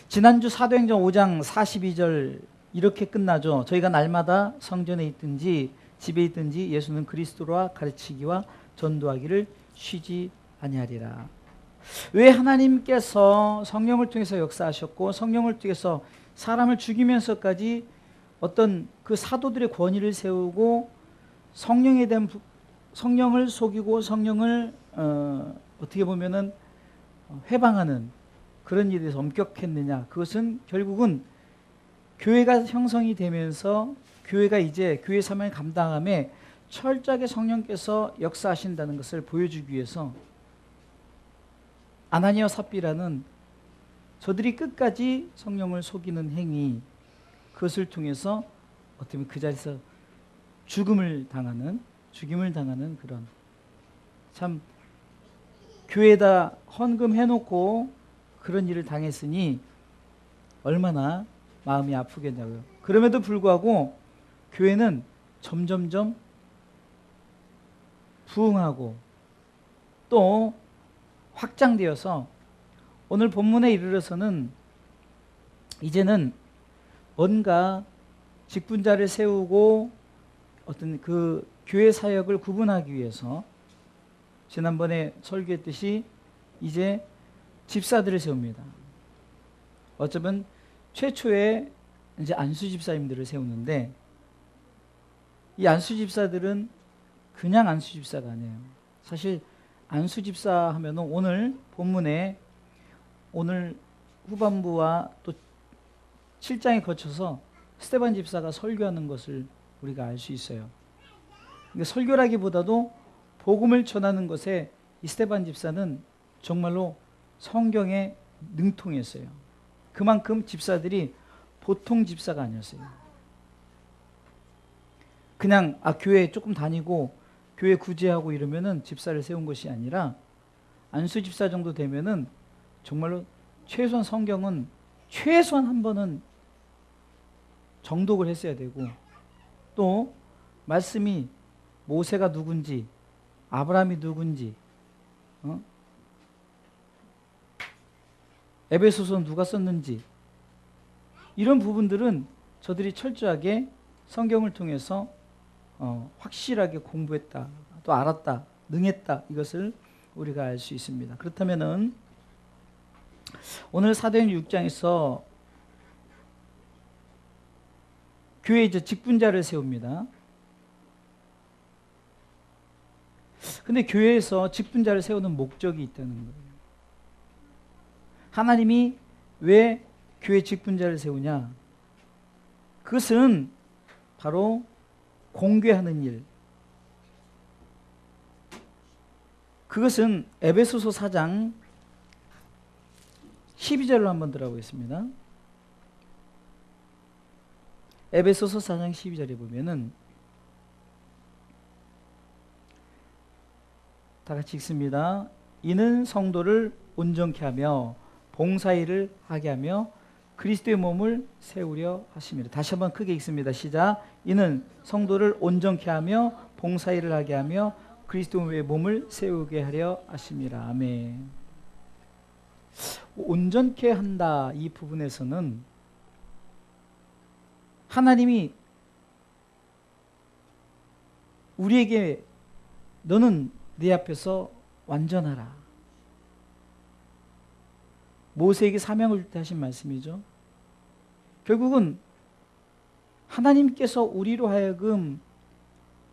지난주 사도행전 5장 42절 이렇게 끝나죠. 저희가 날마다 성전에 있든지 집에 있든지 예수는 그리스도라 가르치기와 전도하기를 쉬지 아니하리라. 왜 하나님께서 성령을 통해서 역사하셨고 성령을 통해서 사람을 죽이면서까지 어떤 그 사도들의 권위를 세우고 성령에 대한 성령을 속이고 성령을 어떻게 보면은 회방하는 그런 일에 대해서 엄격했느냐? 그것은 결국은 교회가 형성이 되면서 교회가 이제 교회 사명을 감당함에 철저하게 성령께서 역사하신다는 것을 보여주기 위해서 아나니아와 삽비라는 저들이 끝까지 성령을 속이는 행위, 그것을 통해서 어떻게 보면 그 자리에서 죽임을 당하는 그런, 참 교회에다 헌금해놓고 그런 일을 당했으니 얼마나 마음이 아프겠냐고요. 그럼에도 불구하고 교회는 점점점 부흥하고 또 확장되어서 오늘 본문에 이르러서는 이제는 뭔가 직분자를 세우고 어떤 그 교회 사역을 구분하기 위해서 지난번에 설교했듯이 이제 집사들을 세웁니다. 어쩌면 최초의 이제 안수 집사님들을 세우는데, 이 안수 집사들은 그냥 안수 집사가 아니에요. 사실 안수 집사 하면은 오늘 본문에 오늘 후반부와 또 7장에 거쳐서 스데반 집사가 설교하는 것을 우리가 알 수 있어요. 그러니까 설교라기보다도 복음을 전하는 것에 이 스데반 집사는 정말로 성경에 능통했어요. 그만큼 집사들이 보통 집사가 아니었어요. 그냥 교회 조금 다니고 교회 구제하고 이러면은 집사를 세운 것이 아니라 안수 집사 정도 되면은 정말로 최소한 성경은 최소한 한 번은 정독을 했어야 되고, 또 말씀이 모세가 누군지 아브라함이 누군지 에베소서는 누가 썼는지 이런 부분들은 저들이 철저하게 성경을 통해서 확실하게 공부했다, 또 알았다, 능했다, 이것을 우리가 알 수 있습니다. 그렇다면은 오늘 사도행전 6장에서 교회에 이제 직분자를 세웁니다. 근데 교회에서 직분자를 세우는 목적이 있다는 거예요. 하나님이 왜 교회 직분자를 세우냐? 그것은 바로 공개하는 일. 그것은 에베소서 4장 12절로 한번 들어보겠습니다. 에베소서 4장 12절에 보면은 다 같이 읽습니다. 이는 성도를 온전케 하며 봉사일을 하게 하며 그리스도의 몸을 세우려 하심이라. 다시 한번 크게 읽습니다. 시작. 이는 성도를 온전케 하며 봉사일을 하게 하며 그리스도의 몸을 세우게 하려 하심이라. 아멘. 온전케 한다, 이 부분에서는 하나님이 우리에게 너는 내 앞에서 완전하라, 모세에게 사명을 줄 때 하신 말씀이죠. 결국은 하나님께서 우리로 하여금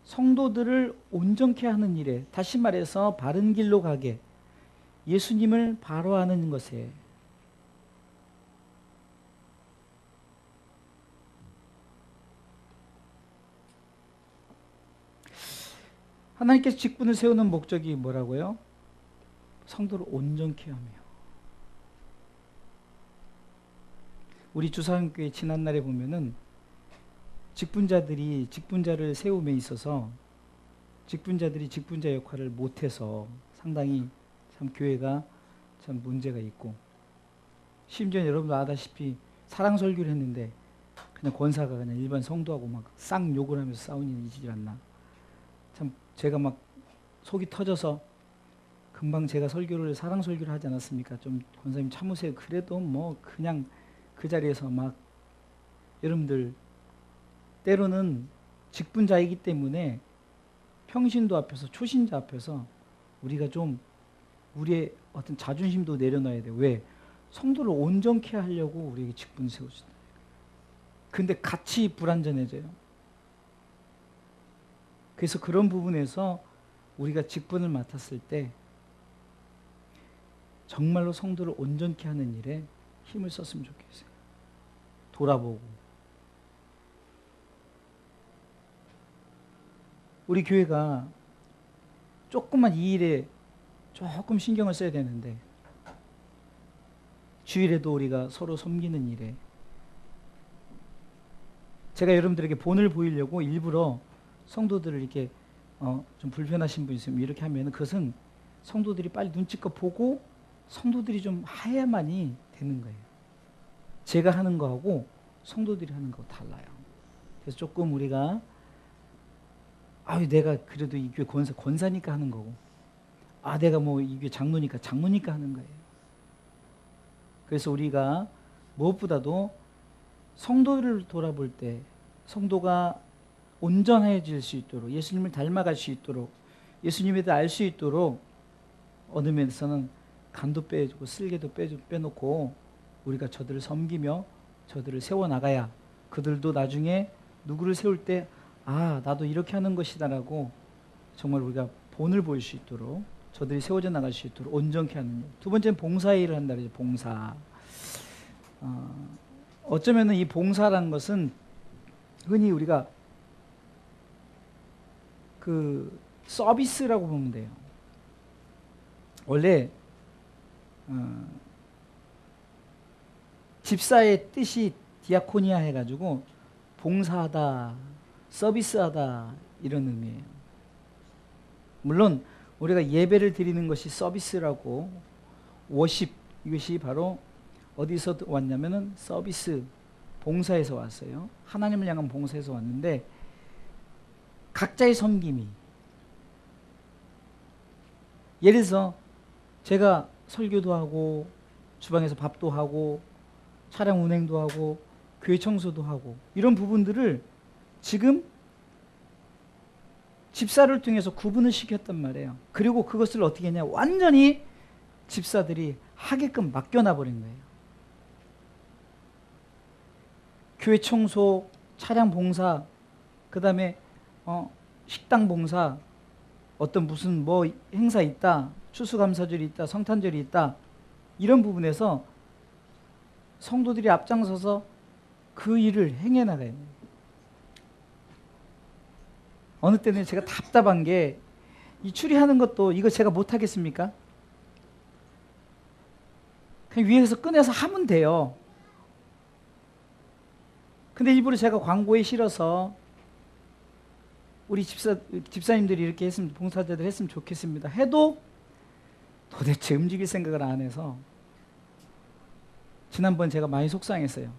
성도들을 온전케 하는 일에, 다시 말해서 바른 길로 가게 예수님을 바로하는 것에 하나님께서 직분을 세우는 목적이 뭐라고요? 성도를 온전케 하며. 우리 주사님교회 지난날에 보면은 직분자들이 직분자를 세움에 있어서 직분자들이 직분자 역할을 못해서 상당히 참 교회가 참 문제가 있고, 심지어 여러분도 아다시피 사랑 설교를 했는데 그냥 권사가 그냥 일반 성도하고 막 쌍욕을 하면서 싸우는 일이지 않나. 참 제가 막 속이 터져서, 금방 제가 설교를 사랑 설교를 하지 않았습니까? 좀 권사님 참으세요. 그래도 뭐 그냥 그 자리에서 막 여러분들 때로는 직분자이기 때문에 평신도 앞에서 초신자 앞에서 우리가 좀 우리의 어떤 자존심도 내려놔야 돼요. 왜? 성도를 온전케 하려고 우리에게 직분을 세워준다. 근데 같이 불완전해져요. 그래서 그런 부분에서 우리가 직분을 맡았을 때 정말로 성도를 온전케 하는 일에 힘을 썼으면 좋겠어요. 돌아보고. 우리 교회가 조금만 이 일에 조금 신경을 써야 되는데, 주일에도 우리가 서로 섬기는 일에 제가 여러분들에게 본을 보이려고 일부러 성도들을 이렇게 좀 불편하신 분 있으면 이렇게 하면 그것은 성도들이 빨리 눈치껏 보고 성도들이 좀 해야만이 되는 거예요. 제가 하는 거하고 성도들이 하는 거하고 달라요. 그래서 조금 우리가 내가 그래도 이 교회 권사니까 하는 거고, 내가 뭐 이 교회 장로니까 하는 거예요. 그래서 우리가 무엇보다도 성도를 돌아볼 때 성도가 온전해질 수 있도록, 예수님을 닮아갈 수 있도록, 예수님에 대해 알 수 있도록 어느 면에서는 간도 빼주고 쓸개도 빼놓고 우리가 저들을 섬기며 저들을 세워나가야 그들도 나중에 누구를 세울 때 나도 이렇게 하는 것이다라고 정말 우리가 본을 보일 수 있도록, 저들이 세워져 나갈 수 있도록 온전케 하는 일. 두 번째는 봉사 일을 한다 그러죠. 봉사. 어쩌면은 이 봉사라는 것은 흔히 우리가 그 서비스라고 보면 돼요. 원래 집사의 뜻이 디아코니아 해가지고 봉사하다, 서비스하다 이런 의미예요. 물론 우리가 예배를 드리는 것이 서비스라고, 워십, 이것이 바로 어디서 왔냐면은 서비스, 봉사에서 왔어요. 하나님을 향한 봉사에서 왔는데, 각자의 섬김이, 예를 들어서 제가 설교도 하고 주방에서 밥도 하고 차량 운행도 하고 교회 청소도 하고 이런 부분들을 지금 집사를 통해서 구분을 시켰단 말이에요. 그리고 그것을 어떻게 했냐, 완전히 집사들이 하게끔 맡겨놔 버린 거예요. 교회 청소, 차량 봉사, 그 다음에 식당 봉사, 어떤 무슨 뭐 행사 있다, 추수감사절이 있다, 성탄절이 있다, 이런 부분에서 성도들이 앞장서서 그 일을 행해나가야 돼요. 어느 때는 제가 답답한 게, 이 추리하는 것도 이거 제가 못하겠습니까? 그냥 위에서 꺼내서 하면 돼요. 근데 일부러 제가 광고에 실어서 우리 집사님들이 이렇게 했으면, 봉사자들 했으면 좋겠습니다 해도 도대체 움직일 생각을 안 해서 지난번 제가 많이 속상했어요.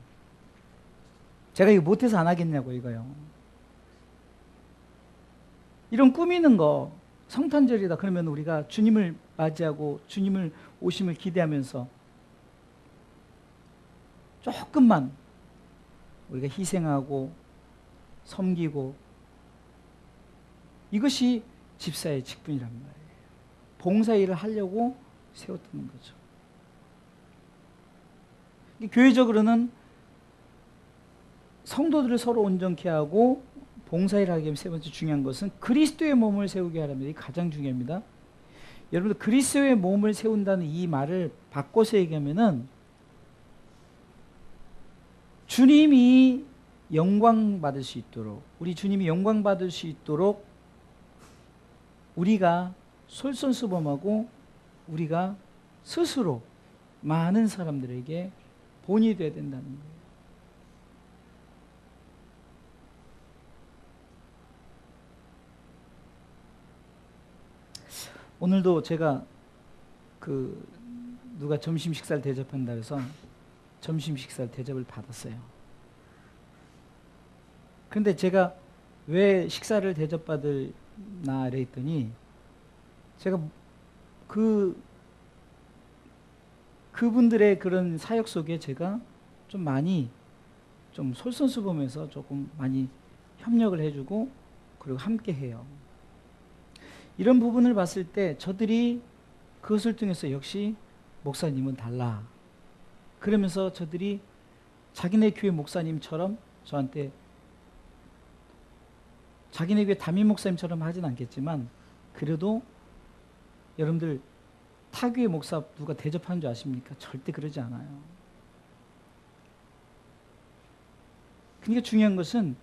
제가 이거 못해서 안 하겠냐고, 이거요. 이런 꾸미는 거, 성탄절이다 그러면 우리가 주님을 맞이하고 주님을 오심을 기대하면서 조금만 우리가 희생하고 섬기고, 이것이 집사의 직분이란 말이에요. 봉사일을 하려고 세웠던 거죠. 교회적으로는 성도들을 서로 온전케 하고 봉사일을 하기 위해 세 번째 중요한 것은 그리스도의 몸을 세우게 하려면, 이게 가장 중요합니다. 여러분들, 그리스도의 몸을 세운다는 이 말을 바꿔서 얘기하면은 주님이 영광 받을 수 있도록, 우리 주님이 영광 받을 수 있도록 우리가 솔선수범하고 우리가 스스로 많은 사람들에게 본이 되어야 된다는 거예요. 오늘도 제가 누가 점심 식사를 대접한다 해서 점심 식사를 대접을 받았어요. 그런데 제가 왜 식사를 대접받을나 이랬더니, 제가 그분들의 그런 사역 속에 제가 좀 많이 좀 솔선수범해서 조금 많이 협력을 해주고 그리고 함께 해요. 이런 부분을 봤을 때 저들이 그것을 통해서 역시 목사님은 달라. 그러면서 저들이 자기네 교회 목사님처럼 저한테 자기네 교회 담임 목사님처럼 하진 않겠지만 그래도 여러분들 타교회 목사 누가 대접하는 줄 아십니까? 절대 그러지 않아요. 그러니까 중요한 것은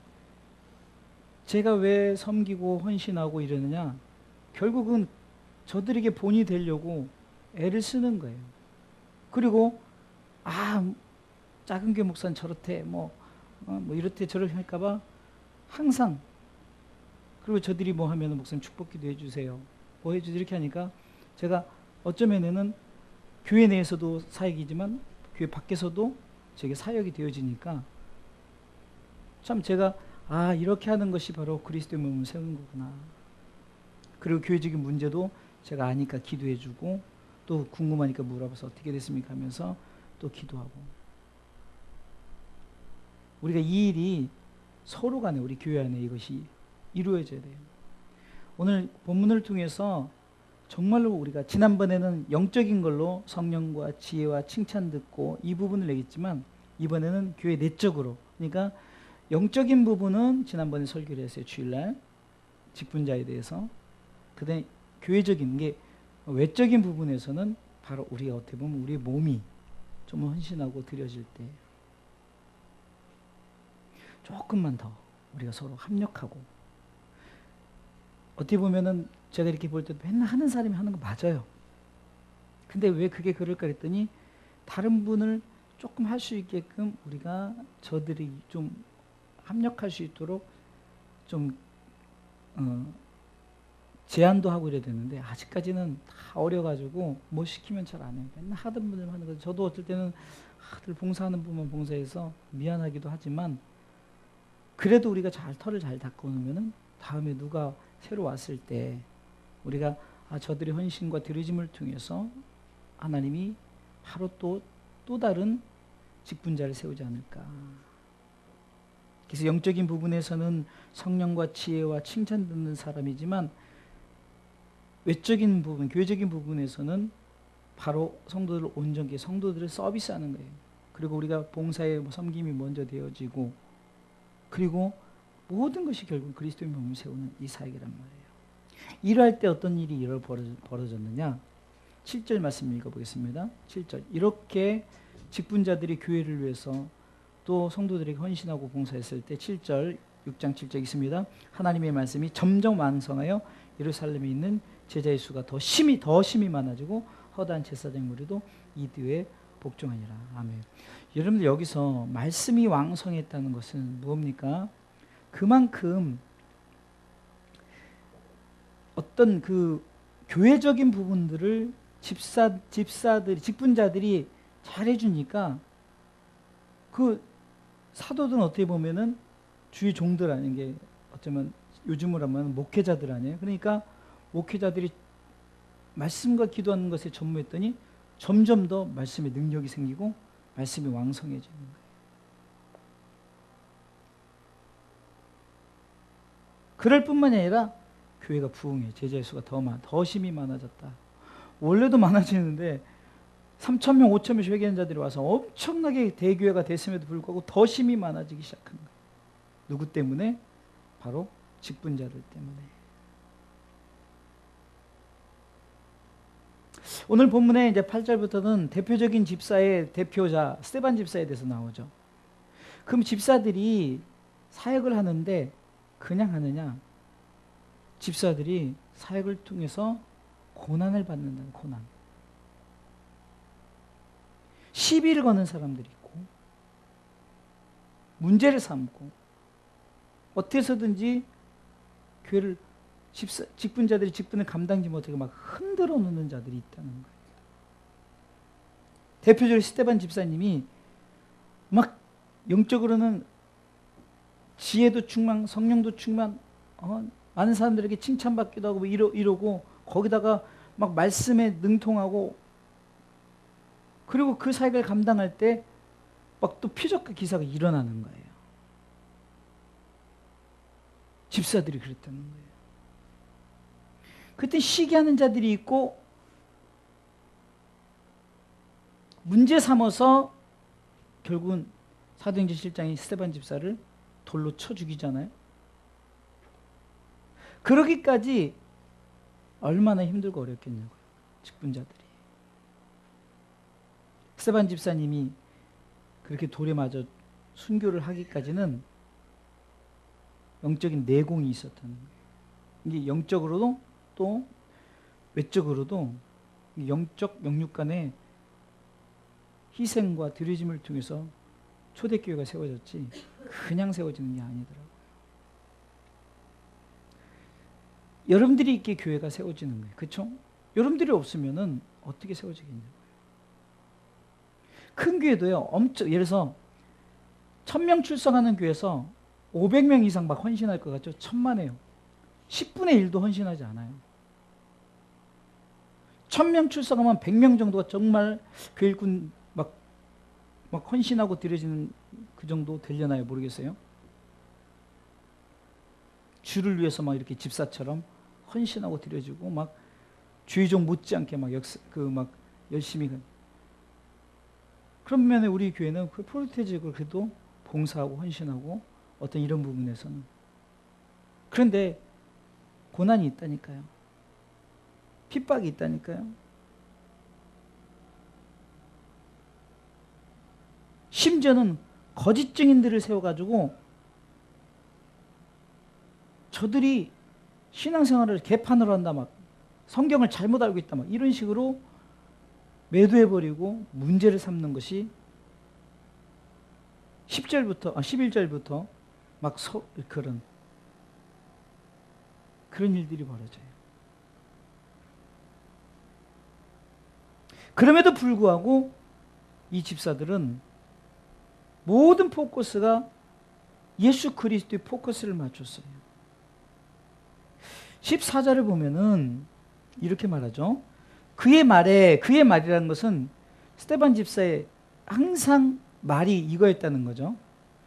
제가 왜 섬기고 헌신하고 이러느냐, 결국은 저들에게 본이 되려고 애를 쓰는 거예요. 그리고 작은 교회 목사는 저렇대 뭐 이렇대 저렇게 할까봐 항상, 그리고 저들이 뭐 하면 목사님 축복기도 해주세요, 뭐 해주세요 이렇게 하니까 제가 어쩌면은 교회 내에서도 사역이지만 교회 밖에서도 제게 사역이 되어지니까 참 제가 이렇게 하는 것이 바로 그리스도의 몸을 세우는 거구나. 그리고 교회적인 문제도 제가 아니까 기도해주고 또 궁금하니까 물어봐서 어떻게 됐습니까 하면서 또 기도하고, 우리가 이 일이 서로 간에 우리 교회 안에 이것이 이루어져야 돼요. 오늘 본문을 통해서 정말로 우리가 지난번에는 영적인 걸로 성령과 지혜와 칭찬 듣고 이 부분을 얘기했지만 이번에는 교회 내적으로, 그러니까 영적인 부분은 지난번에 설교를 했어요. 주일날 직분자에 대해서. 그다음에 교회적인 게 외적인 부분에서는 바로 우리가 어떻게 보면 우리의 몸이 좀 헌신하고 드려질 때 조금만 더 우리가 서로 협력하고, 어떻게 보면은 제가 이렇게 볼 때도 맨날 하는 사람이 하는 거 맞아요. 근데 왜 그게 그럴까 했더니 다른 분을 조금 할 수 있게끔 우리가 저들이 좀 합력할 수 있도록 좀 제안도 하고 이래야 되는데 아직까지는 다 어려가지고 뭐 시키면 잘 안 해요. 맨날 하던 분들 하는 거죠. 저도 어떨 때는 늘 봉사하는 분만 봉사해서 미안하기도 하지만 그래도 우리가 털을 잘 닦아놓으면은 다음에 누가 새로 왔을 때 우리가 저들의 헌신과 드려짐을 통해서 하나님이 바로 또 다른 직분자를 세우지 않을까. 그래서 영적인 부분에서는 성령과 지혜와 칭찬 듣는 사람이지만 외적인 부분, 교회적인 부분에서는 바로 성도들을 온전히 성도들을 서비스하는 거예요. 그리고 우리가 봉사에 섬김이 먼저 되어지고, 그리고 모든 것이 결국 그리스도의 몸을 세우는 이 사역이란 말이에요. 이러할 때 어떤 일이 벌어졌느냐? 7절 말씀 읽어보겠습니다. 7절. 이렇게 직분자들이 교회를 위해서 또 성도들에게 헌신하고 봉사했을 때 7절, 6장 7절 있습니다. 하나님의 말씀이 점점 완성하여 예루살렘에 있는 제자의 수가 더 심히 많아지고 허다한 제사장 무리도 이 뒤에 복종하니라. 아멘. 여러분들 여기서 말씀이 왕성했다는 것은 무엇입니까? 그만큼 어떤 그 교회적인 부분들을 집사들이, 직분자들이 잘해주니까 그 사도들은 어떻게 보면은 주의 종들 아닌 게 어쩌면 요즘으로 하면 목회자들 아니에요. 그러니까 목회자들이 말씀과 기도하는 것에 전무했더니 점점 더 말씀의 능력이 생기고 말씀이 왕성해지는 거예요. 그럴 뿐만이 아니라 교회가 부흥해. 제자의 수가 더 심히 많아졌다. 원래도 많아지는데 3,000명, 5,000명씩 회개하는 자들이 와서 엄청나게 대교회가 됐음에도 불구하고 더 심히 많아지기 시작한 거예요. 누구 때문에? 바로 직분자들 때문에. 오늘 본문에 이제 8절부터는 대표적인 집사의 대표자 스데반 집사에 대해서 나오죠. 그럼 집사들이 사역을 하는데 그냥 하느냐? 집사들이 사역을 통해서 고난을 받는다는 고난. 시비를 거는 사람들이 있고 문제를 삼고 어떻게 해서든지 교회를 직분자들이 직분을 감당지 못하게 막 흔들어 놓는 자들이 있다는 거예요. 대표적으로 스데반 집사님이 막 영적으로는 지혜도 충만, 성령도 충만, 많은 사람들에게 칭찬받기도 하고 이러고 거기다가 막 말씀에 능통하고, 그리고 그 사역을 감당할 때 막 또 표적과 기사가 일어나는 거예요. 집사들이 그랬다는 거예요. 그때 시기하는 자들이 있고 문제 삼아서 결국은 사도행전 7장이 스데반 집사를 돌로 쳐 죽이잖아요. 그러기까지 얼마나 힘들고 어렵겠냐고요. 직분자들이. 스데반 집사님이 그렇게 돌에 맞아 순교를 하기까지는 영적인 내공이 있었다는 거예요. 이게 영적으로도 또 외적으로도 영적 영육 간의 희생과 드려짐을 통해서 초대교회가 세워졌지 그냥 세워지는 게 아니더라고요. 여러분들이 있기에 교회가 세워지는 거예요. 그렇죠? 여러분들이 없으면은 어떻게 세워지겠냐고요. 큰 교회도요. 엄청 예를 들어서 1000명 출석하는 교회에서 500명 이상 막 헌신할 것 같죠? 천만에요. 10분의 1도 헌신하지 않아요. 1000명 출석하면 100명 정도가 정말 교회 일꾼 막 헌신하고 드려지는 그 정도 되려나요? 모르겠어요. 주를 위해서 막 이렇게 집사처럼 헌신하고 드려지고 막 주의종 못지않게 막 열심히 그런 면에 우리 교회는 그 프로테직을 그래도 봉사하고 헌신하고 어떤 이런 부분에서는. 그런데 고난이 있다니까요. 핍박이 있다니까요. 심지어는 거짓 증인들을 세워가지고 저들이 신앙생활을 개판으로 한다, 막 성경을 잘못 알고 있다, 막 이런 식으로 매도해버리고 문제를 삼는 것이 11절부터 막 그런 일들이 벌어져요. 그럼에도 불구하고 이 집사들은 모든 포커스가 예수 그리스도의 포커스를 맞췄어요. 14절을 보면은 이렇게 말하죠. 그의 말이라는 것은 스데반 집사의 항상 말이 이거였다는 거죠.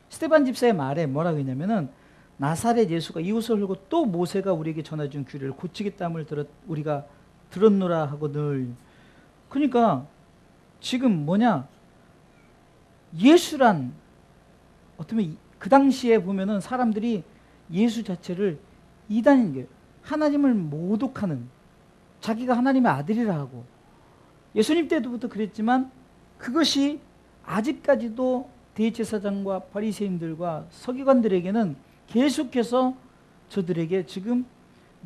스데반 집사의 말에 뭐라고 했냐면은 나사렛 예수가 이웃을 흘고 또 모세가 우리에게 전해준 규례를 고치겠다함을 우리가 들었노라 하고 늘. 그러니까 지금 뭐냐, 예수란 어쩌면 그 당시에 보면은 사람들이 예수 자체를 이단인 게 하나님을 모독하는, 자기가 하나님의 아들이라 하고, 예수님 때부터 그랬지만 그것이 아직까지도 대제사장과 바리새인들과 서기관들에게는 계속해서 저들에게 지금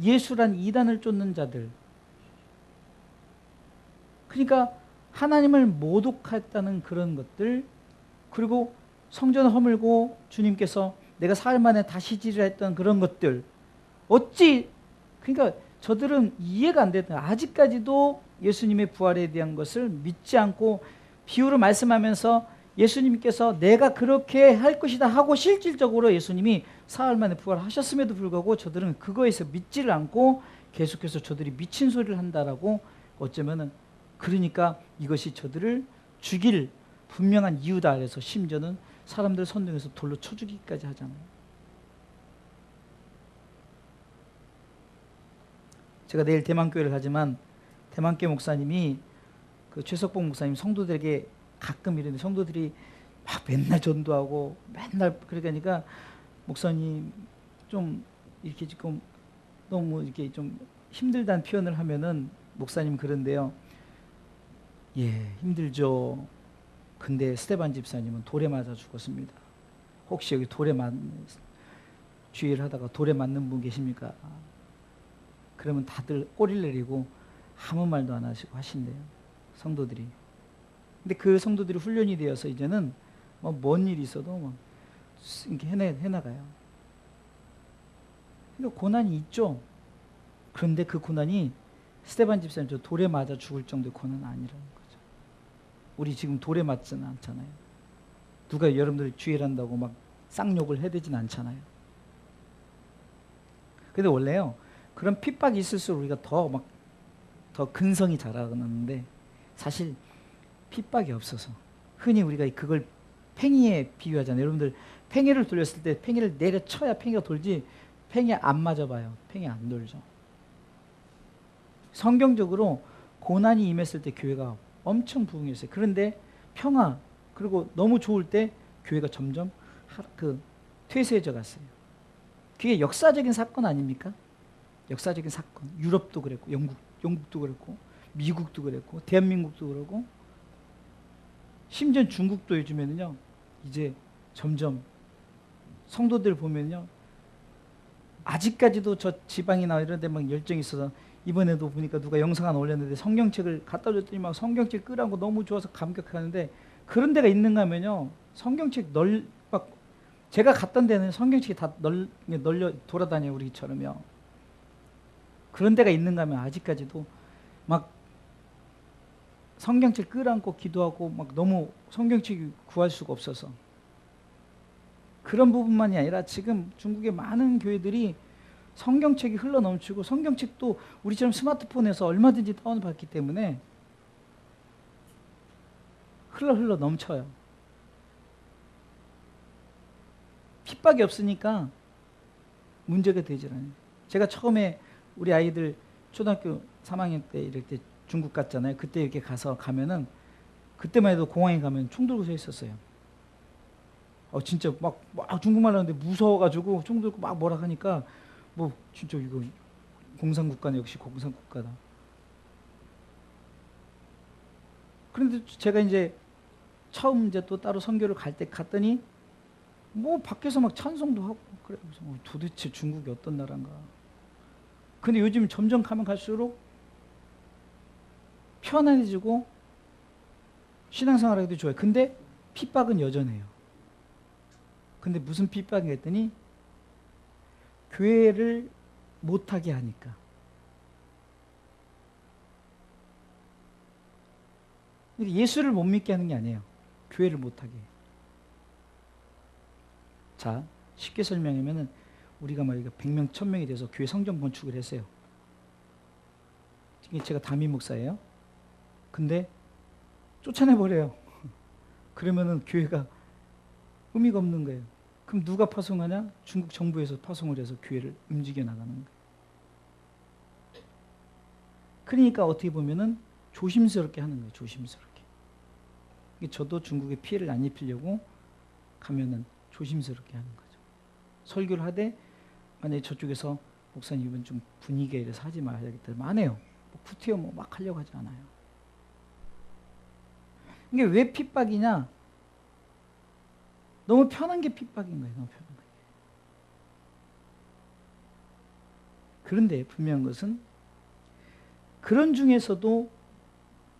예수란 이단을 쫓는 자들, 그러니까 하나님을 모독했다는 그런 것들, 그리고 성전을 허물고 주님께서 내가 사흘 만에 다시 지으라 했던 그런 것들, 그러니까 저들은 이해가 안 되던, 아직까지도 예수님의 부활에 대한 것을 믿지 않고 비유로 말씀하면서 예수님께서 내가 그렇게 할 것이다 하고 실질적으로 예수님이 사흘 만에 부활하셨음에도 불구하고 저들은 그거에서 믿지를 않고 계속해서 저들이 미친 소리를 한다라고, 어쩌면은 그러니까 이것이 저들을 죽일 분명한 이유다 그래서 심지어는 사람들 선동해서 돌로 쳐 죽이기까지 하잖아요. 제가 내일 대만교회를 가지만 대만교회 목사님이, 그 최석봉 목사님 성도들에게 가끔 이러는데 성도들이 막 맨날 전도하고 맨날 그러니까 목사님 좀 이렇게 지금 너무 이렇게 좀 힘들다는 표현을 하면은 목사님 그런데요. 예, 힘들죠. 근데 스데반 집사님은 돌에 맞아 죽었습니다. 혹시 여기 주의를 하다가 돌에 맞는 분 계십니까? 그러면 다들 꼬리를 내리고 아무 말도 안 하시고 하신대요. 성도들이. 근데 그 성도들이 훈련이 되어서 이제는 뭐 뭔 일이 있어도 뭐 이렇게 해나가요. 그러니까 고난이 있죠. 그런데 그 고난이 스데반 집사님 저 돌에 맞아 죽을 정도의 고난은 아니라는 거죠. 우리 지금 돌에 맞지는 않잖아요. 누가 여러분들 주의한다고 막 쌍욕을 해대진 않잖아요. 근데 원래요, 그런 핍박이 있을수록 우리가 더 근성이 자라는데 사실 핍박이 없어서 흔히 우리가 그걸 팽이에 비유하잖아요. 여러분들 팽이를 돌렸을 때 팽이를 내려쳐야 팽이가 돌지 팽이 안 맞아봐요. 팽이 안 돌죠. 성경적으로 고난이 임했을 때 교회가 엄청 부흥했어요. 그런데 평화 그리고 너무 좋을 때 교회가 점점 퇴세해져 갔어요. 그게 역사적인 사건 아닙니까? 역사적인 사건. 유럽도 그랬고 영국도 그랬고 미국도 그랬고 대한민국도 그러고 심지어 중국도 요즘에는요 이제 점점 성도들 보면요 아직까지도 저 지방이나 이런 데 막 열정이 있어서 이번에도 보니까 누가 영상 하나 올렸는데 성경책을 갖다 줬더니 막 성경책 끄라고 너무 좋아서 감격하는데 그런 데가 있는가 하면요 성경책 막 제가 갔던 데는 성경책이 다 널려 돌아다녀요. 우리처럼요. 그런 데가 있는가 하면 아직까지도 막 성경책 끌어안고 기도하고 막 너무 성경책이 구할 수가 없어서 그런 부분만이 아니라 지금 중국의 많은 교회들이 성경책이 흘러 넘치고 성경책도 우리처럼 스마트폰에서 얼마든지 다운받기 때문에 흘러 넘쳐요. 핍박이 없으니까 문제가 되질 않아요. 제가 처음에 우리 아이들 초등학교 3학년 때 이럴 때 중국 갔잖아요. 그때 이렇게 가면은 그때만 해도 공항에 가면 총 들고 서 있었어요. 진짜 막 중국말 하는데 무서워가지고 총 들고 막 뭐라 하니까 뭐 진짜 이거 공산국가는 역시 공산국가다. 그런데 제가 이제 처음 이제 또 따로 선교를 갈 때 갔더니 뭐 밖에서 막 찬송도 하고 그래. 그래서 도대체 중국이 어떤 나라인가. 근데 요즘 점점 가면 갈수록 편안해지고 신앙생활하기도 좋아요. 근데 핍박은 여전해요. 근데 무슨 핍박이 했더니 교회를 못하게 하니까. 예수를 못 믿게 하는 게 아니에요. 교회를 못하게 해요. 자, 쉽게 설명하면은 우리가 말이야 100명, 1000명이 돼서 교회 성전 건축을 했어요. 제가 담임 목사예요. 근데 쫓아내버려요. 그러면은 교회가 의미가 없는 거예요. 그럼 누가 파송하냐? 중국 정부에서 파송을 해서 교회를 움직여 나가는 거예요. 그러니까 어떻게 보면은 조심스럽게 하는 거예요. 조심스럽게. 저도 중국에 피해를 안 입히려고 가면은 조심스럽게 하는 거죠. 설교를 하되 만약에 저쪽에서 목사님 이번 좀 분위기가 이래서 하지 말아야겠다. 안 해요. 구태여 막 하려고 하지 않아요. 이게 왜 핍박이냐? 너무 편한 게 핍박인 거예요. 너무 편한 게. 그런데 분명한 것은 그런 중에서도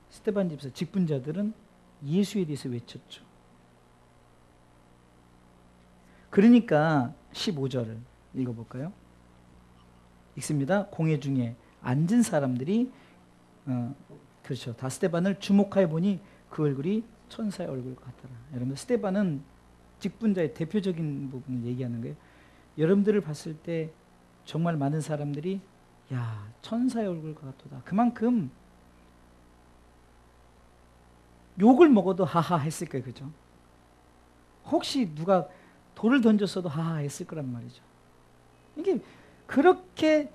스데반 집사 직분자들은 예수에 대해서 외쳤죠. 그러니까 15절을 읽어볼까요? 읽습니다. 공회 중에 앉은 사람들이 그렇죠. 다 스데반을 주목하여 보니 그 얼굴이 천사의 얼굴 같더라. 여러분 스데반은 직분자의 대표적인 부분을 얘기하는 거예요. 여러분들을 봤을 때 정말 많은 사람들이 야 천사의 얼굴 같도다. 그만큼 욕을 먹어도 하하 했을 거예요. 그죠? 혹시 누가 돌을 던졌어도 하하 했을 거란 말이죠. 이게 그렇게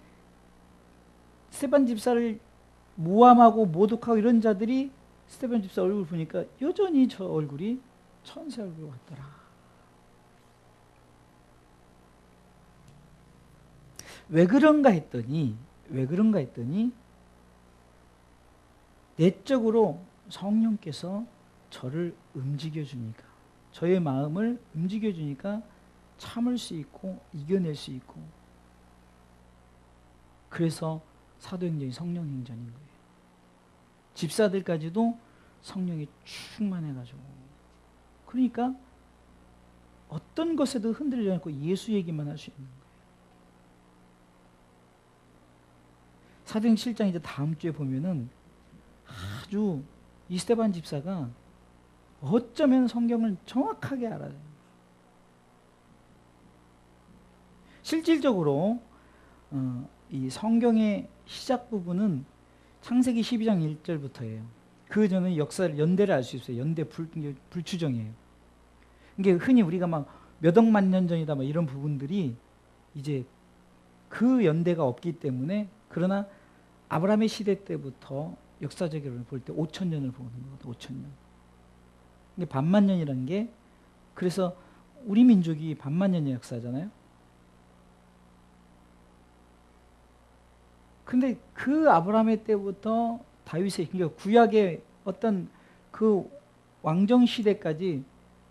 스데반 집사를 모함하고 모독하고 이런 자들이 스데반 집사 얼굴 보니까 여전히 저 얼굴이 천사 얼굴 같더라. 왜 그런가 했더니 내적으로 성령께서 저를 움직여 주니까, 저의 마음을 움직여 주니까 참을 수 있고 이겨낼 수 있고, 그래서 사도행전이 성령행전인 거예요. 집사들까지도 성령이 충만해가지고, 그러니까 어떤 것에도 흔들리지 않고 예수 얘기만 할 수 있는 거예요. 사도행전 7장 이제 다음 주에 보면은 아주 이 스데반 집사가 어쩌면 성경을 정확하게 알아요. 실질적으로 이 성경의 시작 부분은 창세기 12장 1절부터예요. 그 전에 역사를 연대를 알 수 있어요. 연대 불추정이에요. 이게 흔히 우리가 막 몇 억만 년 전이다 막 이런 부분들이 이제 그 연대가 없기 때문에, 그러나 아브라함의 시대 때부터 역사적으로 볼 때 5천 년을 보는 거거든. 5천 년. 이게 반만 년이라는 게, 그래서 우리 민족이 반만 년의 역사잖아요. 근데 그 아브라함의 때부터 다윗의, 그러니까 구약의 어떤 그 왕정 시대까지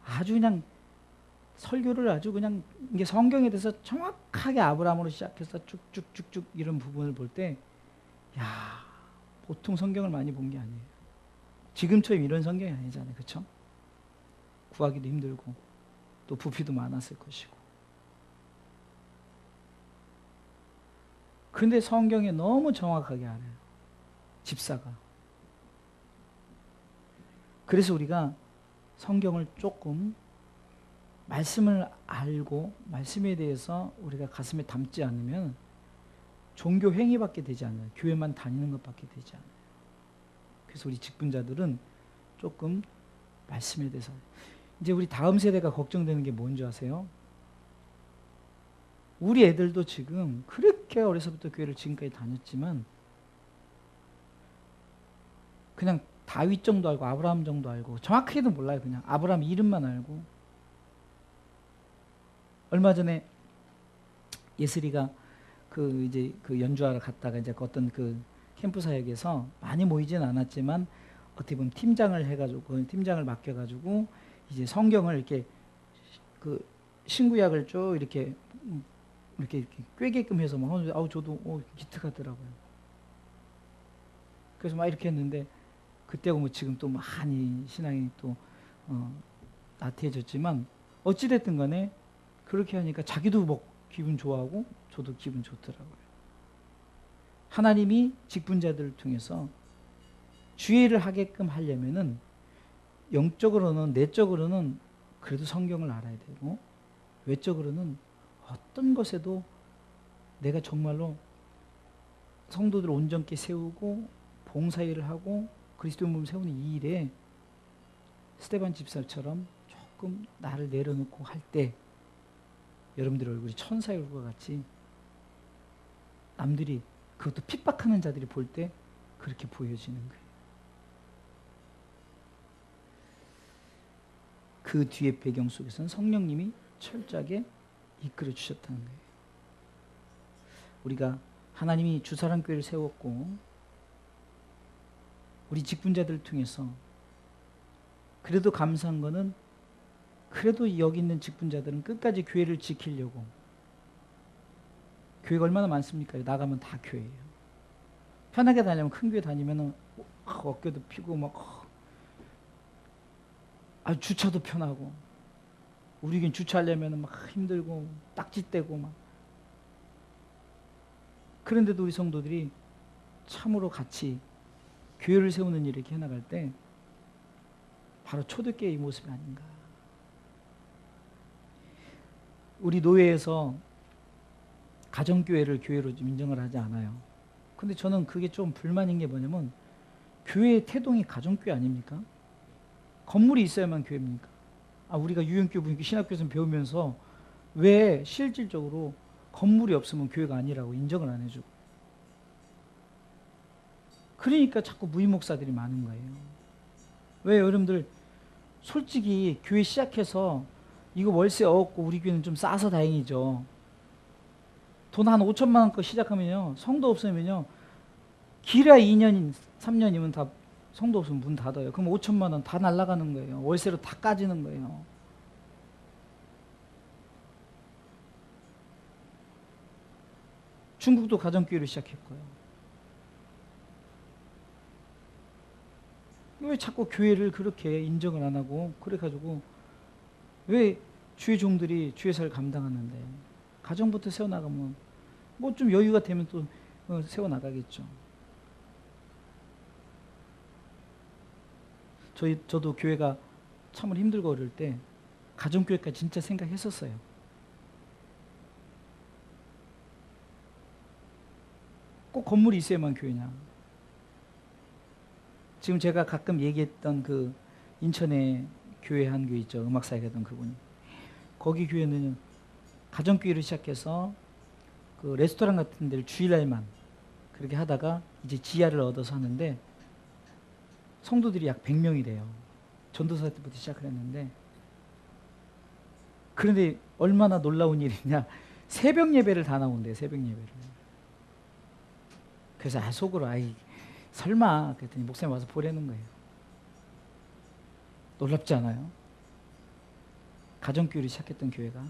아주 그냥 설교를 아주 그냥 이게 성경에 대해서 정확하게 아브라함으로 시작해서 쭉쭉쭉쭉 이런 부분을 볼 때, 야, 보통 성경을 많이 본 게 아니에요. 지금처럼 이런 성경이 아니잖아요. 그렇죠? 구하기도 힘들고 또 부피도 많았을 것이고. 그런데 성경에 너무 정확하게 알아요. 집사가. 그래서 우리가 성경을 조금 말씀을 알고 말씀에 대해서 우리가 가슴에 담지 않으면 종교 행위밖에 되지 않아요. 교회만 다니는 것밖에 되지 않아요. 그래서 우리 직분자들은 조금 말씀에 대해서, 이제 우리 다음 세대가 걱정되는 게 뭔지 아세요? 우리 애들도 지금 그렇게 어려서부터 교회를 지금까지 다녔지만 그냥 다윗 정도 알고 아브라함 정도 알고, 정확하게도 몰라요. 그냥 아브라함 이름만 알고. 얼마 전에 예슬이가 그 이제 그 연주하러 갔다가 이제 어떤 그 캠프 사역에서 많이 모이진 않았지만 어떻게 보면 팀장을 해가지고, 팀장을 맡겨가지고 이제 성경을 이렇게 그 신구약을 쭉 이렇게 꿰게끔 해서 막 하는데, 아우 저도 기특하더라고요. 그래서 막 이렇게 했는데, 그때하고 뭐 지금 또 많이 신앙이 또 나태해졌지만 어찌됐든 간에 그렇게 하니까 자기도 뭐 기분 좋아하고 저도 기분 좋더라고요. 하나님이 직분자들을 통해서 주의를 하게끔 하려면은 영적으로는, 내적으로는 그래도 성경을 알아야 되고, 외적으로는 어떤 것에도 내가 정말로 성도들을 온전케 세우고 봉사일을 하고 그리스도의 몸을 세우는 이 일에 스데반 집사처럼 조금 나를 내려놓고 할 때 여러분들 얼굴이 천사의 얼굴과 같이, 남들이, 그것도 핍박하는 자들이 볼 때 그렇게 보여지는 거예요. 그 뒤에 배경 속에서는 성령님이 철저하게 이끌어 주셨다는 거예요. 우리가 하나님이 주사랑교회를 세웠고 우리 직분자들을 통해서, 그래도 감사한 거는 그래도 여기 있는 직분자들은 끝까지 교회를 지키려고, 교회가 얼마나 많습니까? 나가면 다 교회예요. 편하게 다니면, 큰 교회 다니면 어깨도 피고 막 주차도 편하고, 우리 교회 주차하려면 막 힘들고 딱지떼고 막. 그런데도 우리 성도들이 참으로 같이 교회를 세우는 일을 이렇게 해나갈 때 바로 초대교회의 모습이 아닌가. 우리 노회에서 가정교회를 교회로 좀 인정을 하지 않아요. 근데 저는 그게 좀 불만인 게 뭐냐면, 교회의 태동이 가정교회 아닙니까? 건물이 있어야만 교회입니까? 우리가 유형교회, 분위기 신학교에서 배우면서 왜 실질적으로 건물이 없으면 교회가 아니라고 인정을 안 해주고. 그러니까 자꾸 무임 목사들이 많은 거예요. 왜 여러분들 솔직히 교회 시작해서 이거 월세 얻고, 우리 교회는 좀 싸서 다행이죠. 돈 한 5천만 원 거 시작하면요, 성도 없으면요, 길어야 2년, 3년이면 다 성도 없으면 문 닫아요. 그럼 5천만 원 다 날아가는 거예요. 월세로 다 까지는 거예요. 중국도 가정교회를 시작했고요. 왜 자꾸 교회를 그렇게 인정을 안 하고, 그래가지고 왜 주의 종들이 주의 사를 감당하는데, 가정부터 세워나가면 뭐 좀 여유가 되면 또 세워나가겠죠. 저도 교회가 참으로 힘들고 어릴 때 가정교회까지 진짜 생각했었어요. 꼭 건물이 있어야만 교회냐. 지금 제가 가끔 얘기했던 그 인천의 교회 한 교회 있죠. 음악사역하던 그분이. 거기 교회는 가정교회를 시작해서 그 레스토랑 같은 데를 주일날만 그렇게 하다가 이제 지하를 얻어서 하는데 성도들이 약 100명이 돼요. 전도사 때부터 시작을 했는데, 그런데 얼마나 놀라운 일이냐, 새벽 예배를 다 나온대요. 새벽 예배를. 그래서 속으로 아이 설마 그랬더니 목사님 와서 보라는 거예요. 놀랍지 않아요? 가정교회를 시작했던 교회가.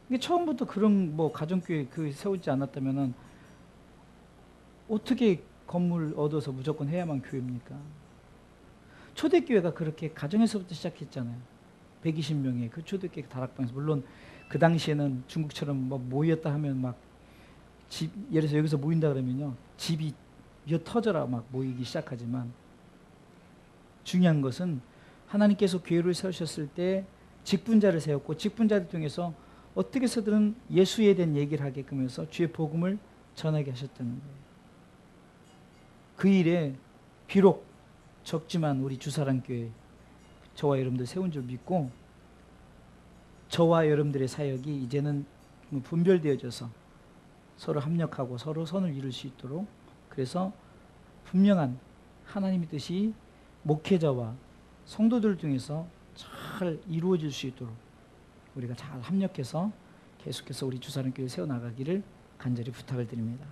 이게 처음부터 그런 뭐 가정교회 그 세우지 않았다면은 어떻게 건물 얻어서 무조건 해야만 교회입니까? 초대교회가 그렇게 가정에서부터 시작했잖아요. 120명의 그 초대교회 다락방에서. 물론 그 당시에는 중국처럼 뭐 모였다 하면 막 집, 예를 들어서 여기서 모인다 그러면요, 집이 이어 터져라 막 모이기 시작하지만, 중요한 것은 하나님께서 교회를 세우셨을 때 직분자를 세웠고, 직분자를 통해서 어떻게 해서든 예수에 대한 얘기를 하게끔 해서 주의 복음을 전하게 하셨다는 거예요. 그 일에 비록 적지만 우리 주사랑교회 저와 여러분들 세운 줄 믿고, 저와 여러분들의 사역이 이제는 분별되어져서 서로 합력하고 서로 선을 이룰 수 있도록, 그래서 분명한 하나님의 뜻이 목회자와 성도들을 통해서 잘 이루어질 수 있도록 우리가 잘 합력해서 계속해서 우리 주사랑교회 세워나가기를 간절히 부탁을 드립니다.